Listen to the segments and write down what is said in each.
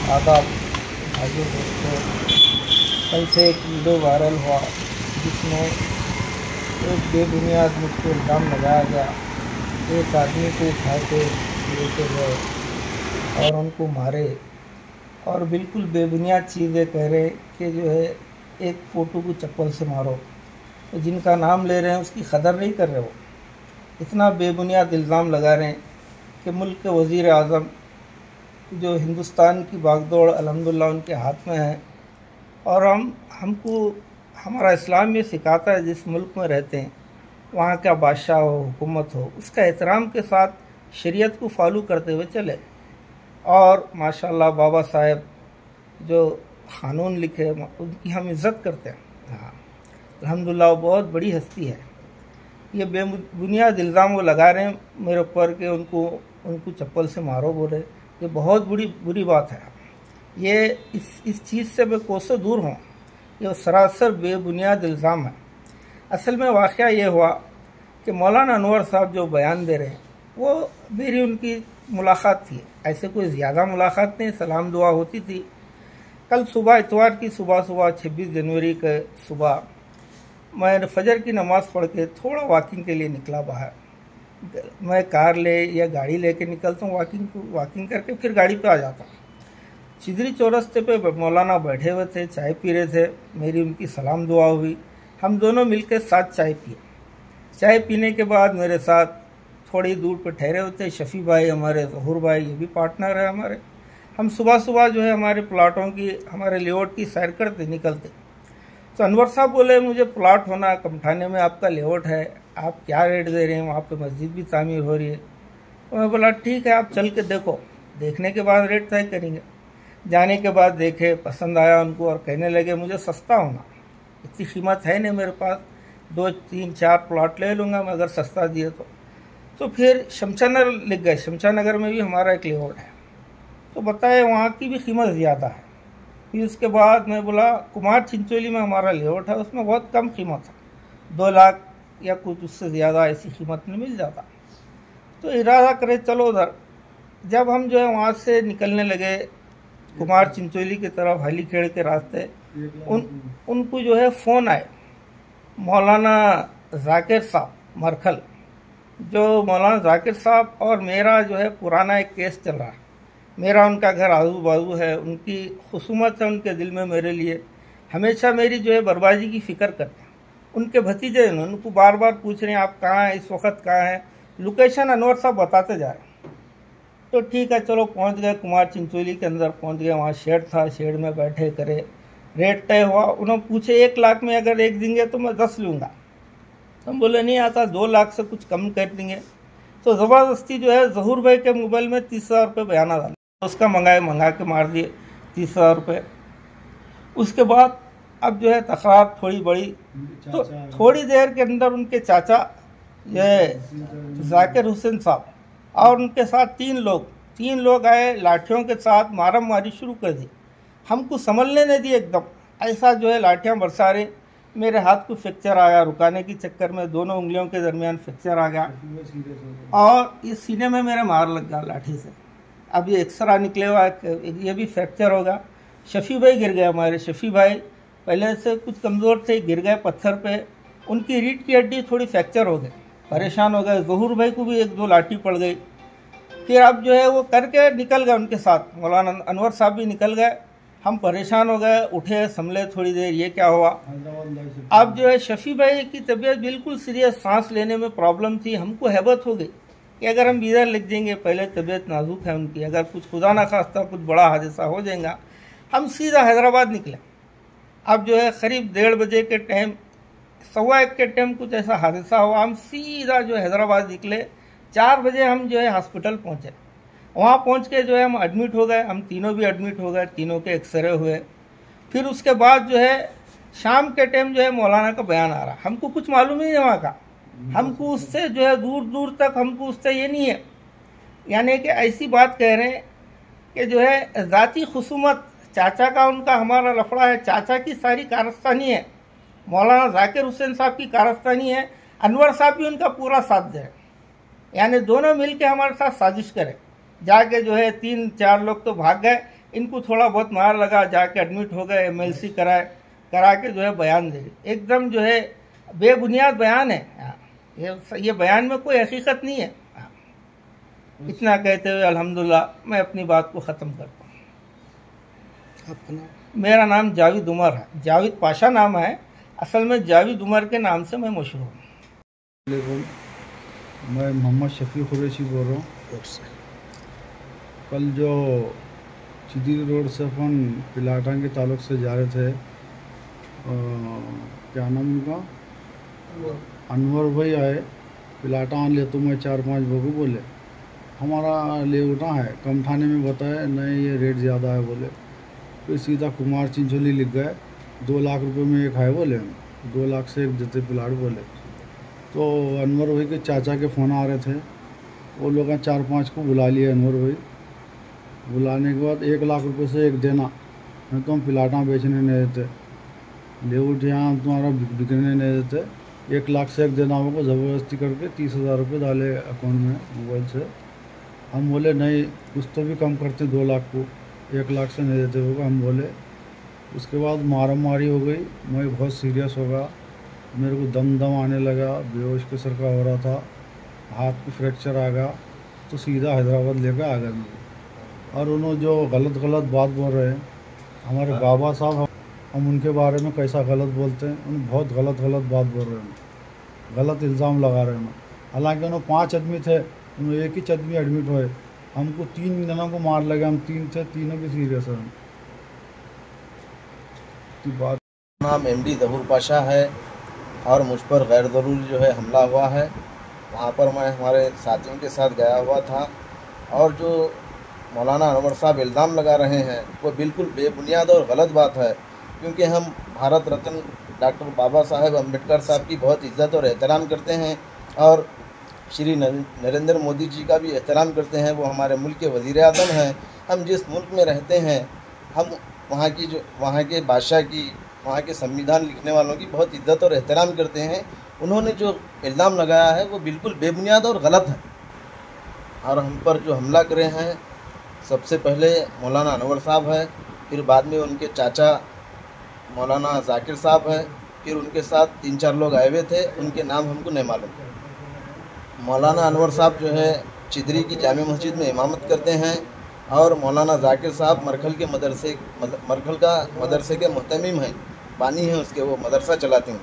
आदाब भाइयों दोस्तों। कल से एक वीडियो वायरल हुआ जिसमें एक बेबुनियाद मुझ पर इल्ज़ाम लगाया गया। एक आदमी को उठा के लेके गए और उनको मारे और बिल्कुल बेबुनियाद चीज़ें कह रहे कि जो है एक फ़ोटो को चप्पल से मारो। तो जिनका नाम ले रहे हैं उसकी कदर नहीं कर रहे। वो इतना बेबुनियाद इल्ज़ाम लगा रहे हैं कि मुल्क के वज़ीर आज़म जो हिंदुस्तान की बागडोर अल्हम्दुलिल्लाह उनके हाथ में है और हमको हमारा इस्लाम ये सिखाता है जिस मुल्क में रहते हैं वहाँ का बादशाह हो हुकूमत हो उसका एहतराम के साथ शरीयत को फॉलो करते हुए चले। और माशाल्लाह बाबा साहेब जो क़ानून लिखे उनकी हम इज़्ज़त करते हैं। हाँ, अल्हम्दुलिल्लाह बहुत बड़ी हस्ती है। ये बेबुनियाद इल्ज़ाम वो लगा रहे हैं मेरे ऊपर कि उनको चप्पल से मारो बोले, ये बहुत बुरी बात है। ये इस चीज़ से मैं कोसों दूर हूँ। ये सरासर बेबुनियाद इल्ज़ाम है। असल में वाक़या ये हुआ कि मौलाना अनवर साहब जो बयान दे रहे हैं वो मेरी उनकी मुलाकात थी। ऐसे कोई ज़्यादा मुलाकात नहीं, सलाम दुआ होती थी। कल सुबह इतवार की सुबह 26 जनवरी के सुबह मैं फजर की नमाज़ पढ़ के थोड़ा वॉकिंग के लिए निकला बाहर। मैं कार ले या गाड़ी लेके निकलता हूँ वॉकिंग करके फिर गाड़ी पे आ जाता हूँ। चिदरी चौरस्ते पे मौलाना बैठे हुए थे, चाय पी रहे थे। मेरी उनकी सलाम दुआ हुई। हम दोनों मिलकर साथ चाय पिए। चाय पीने के बाद मेरे साथ थोड़ी दूर पे ठहरे होते शफ़ी भाई, हमारे ज़हूर भाई, ये भी पार्टनर है हमारे। हम सुबह सुबह जो है हमारे प्लाटों की, हमारे लेआउट की सैर करते निकलते। तो अनवर साहब बोले मुझे प्लाट होना कमठाने में आपका लेआउट है, आप क्या रेट दे रहे हैं, वहाँ पे मस्जिद भी तामीर हो रही है। तो मैं बोला ठीक है आप चल के देखो, देखने के बाद रेट तय करेंगे। जाने के बाद देखे, पसंद आया उनको और कहने लगे मुझे सस्ता होना, इतनी कीमत है नहीं मेरे पास, 2 3 4 प्लाट ले लूँगा मैं अगर सस्ता दिए तो फिर शमशानगर लिख गए। शमशानगर में भी हमारा एक लेआउट है, तो बताए वहाँ की भी कीमत ज़्यादा है। फिर उसके बाद मैं बोला कुमार चिंचोली में हमारा लेआउट है, उसमें बहुत कम कीमत है, 2 लाख या कुछ उससे ज़्यादा ऐसी कीमत में मिल जाता। तो इरादा करे चलो उधर। जब हम जो है वहाँ से निकलने लगे कुमार चिंचोली की तरफ हलीखेड़ के रास्ते, उनको जो है फ़ोन आए मौलाना जाकिर साहब मरखल। जो मौलाना जाकिर साहब और मेरा जो है पुराना एक केस चल रहा है। मेरा उनका घर आजू बाजू है, उनकी खुसूमत है उनके दिल में मेरे लिए, हमेशा मेरी जो है बर्बादी की फ़िक्र करते हैं। उनके भतीजे हैं, उनको बार बार पूछ रहे हैं आप कहाँ हैं, इस वक्त कहाँ हैं। लोकेशन अनवर साहब बताते जा रहे हैं। तो ठीक है चलो पहुँच गए कुमार चिंचोली के अंदर पहुँच गए। वहाँ शेड था, शेड में बैठे करे, रेट तय हुआ। उन्होंने पूछे 1 लाख में अगर एक देंगे तो मैं 10 लूँगा। हम बोले नहीं आता, 2 लाख से कुछ कम कर देंगे। तो ज़बरदस्ती जो है ज़हूर भाई के मोबाइल में 30,000 रुपये बयाना डाला, उसका मंगा के मार दिए 30,000 रुपये। उसके बाद अब जो है तकरार थोड़ी बड़ी, तो थोड़ी देर के अंदर उनके चाचा जो है जाकिर हुसैन साहब और उनके साथ 3 लोग आए, लाठियों के साथ मारम मारी शुरू कर दी। हमको संभलने नहीं दी, एकदम ऐसा जो है लाठियाँ बरसा रहे। मेरे हाथ को फ्रैक्चर आया, रुकाने के चक्कर में दोनों उंगलियों के दरमियान फ्रैक्चर आ गया और इस सीने में मेरा मार लग गया लाठी से। अब ये एक्सरा निकले हुआ, ये भी फ्रैक्चर होगा। शफ़ी भाई गिर गए, हमारे शफ़ी भाई पहले से कुछ कमज़ोर थे, गिर गए पत्थर पे, उनकी रीढ़ की हड्डी थोड़ी फ्रैक्चर हो गई, परेशान हो गए। ज़हूर भाई को भी 1-2 लाठी पड़ गई। फिर अब जो है वो करके निकल गए उनके साथ, मौलाना अनवर साहब भी निकल गए। हम परेशान हो गए, उठे संभले थोड़ी देर, ये क्या हुआ। अब जो है शफ़ी भाई की तबीयत बिल्कुल सीरियस, सांस लेने में प्रॉब्लम थी। हमको हैबत हो गई कि अगर हम इधर लिख देंगे, पहले तबीयत नाजुक है उनकी, अगर कुछ खुदा ना खास्ता कुछ बड़ा हादसा हो जाएगा। हम सीधा हैदराबाद निकले। अब जो है करीब 1:30 बजे के टाइम, 1:15 के टाइम कुछ ऐसा हादसा हुआ। हम सीधा जो हैदराबाद निकले, 4 बजे हम जो है हॉस्पिटल पहुँचे। वहाँ पहुँच के जो है हम एडमिट हो गए, हम तीनों भी एडमिट हो गए, तीनों के एक्सरे हुए। फिर उसके बाद जो है शाम के टाइम जो है मौलाना का बयान आ रहा, हमको कुछ मालूम ही नहीं वहाँ का। हमको उससे जो है दूर दूर तक हमको उससे ये नहीं है, यानी कि ऐसी बात कह रहे हैं कि जो है ज़ाती खुसूमत, चाचा का उनका हमारा लफड़ा है, चाचा की सारी कारस्तानी है, मौलाना जाकिर हुसैन साहब की कारस्तानी है, अनवर साहब भी उनका पूरा साथ दे, यानी दोनों मिल के हमारे साथ साजिश करें। जाके जो है 3-4 लोग तो भाग गए, इनको थोड़ा बहुत मार लगा, जाके एडमिट हो गए, MLC करा के जो है बयान दे रहे। एकदम जो है बेबुनियाद बयान है। ये बयान में कोई हकीकत नहीं है। इतना कहते हुए अल्हम्दुलिल्लाह मैं अपनी बात को ख़त्म करता हूँ। अपना मेरा नाम जावेद उमर है, जावेद पाशा नाम है, असल में जावेद उमर के नाम से मैं मशहूर हूँ। मैं मोहम्मद शफी कुरैशी बोल रहा हूँ। कल जो चिदी रोड से अपन पिलाटा के ताल्लुक से जा रहे थे, क्या नाम उनका, अनवर भाई आए, पिलाटा आन ले तो मैं 4-5 लोगों बोले हमारा ले उठा है, कम थाने में बताया नहीं ये रेट ज़्यादा है बोले। फिर सीधा कुमार चिंचोली लिख गए, 2 लाख रुपए में एक है बोले, 2 लाख से एक देते पिलाट बोले। तो अनवर भाई के चाचा के फ़ोन आ रहे थे, वो लोग 4-5 को बुला लिए अनवर भाई। बुलाने के बाद 1 लाख रुपए से एक देना, नहीं तो हम पिलाटा बेचने नहीं देते, ले उठ यहाँ हम तुम्हारा बिकने नहीं देते, 1 लाख से एक देना हमको ज़बरदस्ती करके 30,000 रुपये डाले अकाउंट में मोबाइल से। हम बोले नहीं कुछ तो भी कम करते, 2 लाख को 1 लाख से नहीं देते होगा, हम बोले। उसके बाद मारामारी हो गई, मैं बहुत सीरियस हो गया, मेरे को दम आने लगा, बेहोश के सर का हो रहा था, हाथ की फ्रैक्चर आ गया, तो सीधा हैदराबाद लेकर आ गए मुझे। और उन्होंने जो गलत बात बोल रहे हैं हमारे बाबा साहब, हम उनके बारे में कैसा गलत बोलते हैं, उन्हें बहुत गलत बात बोल रहे हैं, गलत इल्ज़ाम लगा रहे हैं। हालांकि उन्होंने 5 आदमी थे, उन्होंने एक ही आदमी एडमिट हुए, हमको 3 जनों को मार लगे, हम 3 थे, तीनों की सीरियस है। बात नाम MD ज़हूर पाशा है और मुझ पर गैर ज़रूरी जो है हमला हुआ है। वहाँ पर मैं हमारे साथियों के साथ गया हुआ था, और जो मौलाना अनवर साहब इल्ज़ाम लगा रहे हैं वो बिल्कुल बेबुनियाद और गलत बात है, क्योंकि हम भारत रत्न डॉक्टर बाबा साहेब अम्बेडकर साहब की बहुत इज़्ज़त और एहतराम करते हैं, और श्री नरेंद्र मोदी जी का भी एहतराम करते हैं। वो हमारे मुल्क के वज़ीर आज़म हैं। हम जिस मुल्क में रहते हैं, हम वहाँ के बादशाह की, वहाँ के संविधान लिखने वालों की बहुत इज़्ज़त और एहतराम करते हैं। उन्होंने जो इल्ज़ाम लगाया है वो बिल्कुल बेबुनियाद और गलत है। और हम पर जो हमला करे हैं, सबसे पहले मौलाना अनवर साहब है, फिर बाद में उनके चाचा मौलाना जाकिर साहब है, फिर उनके साथ 3-4 लोग आए हुए थे, उनके नाम हमको नहीं मालूम। मौलाना अनवर साहब जो है चिदरी की जामे मस्जिद में इमामत करते हैं, और मौलाना जाकिर साहब मरखल का मदरसे के मुहतमिम हैं, बानी हैं उसके, वो मदरसा चलाते हैं।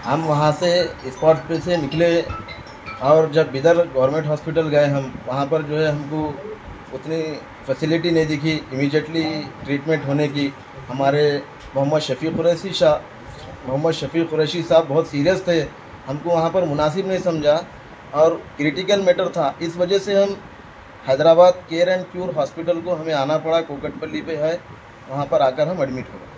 हम वहाँ से स्पॉट पे से निकले, और जब बिदर गवर्नमेंट हॉस्पिटल गए हम, वहाँ पर जो है हमको उतनी फैसिलिटी नहीं दिखी इमीडिएटली ट्रीटमेंट होने की। हमारे मोहम्मद शफी कुरैशी साहब बहुत सीरियस थे, हमको वहाँ पर मुनासिब नहीं समझा, और क्रिटिकल मैटर था, इस वजह से हम Hyderabad care and cure hospital को हमें आना पड़ा, कोकटपल्ली पे है, वहाँ पर आकर हम एडमिट हो गए।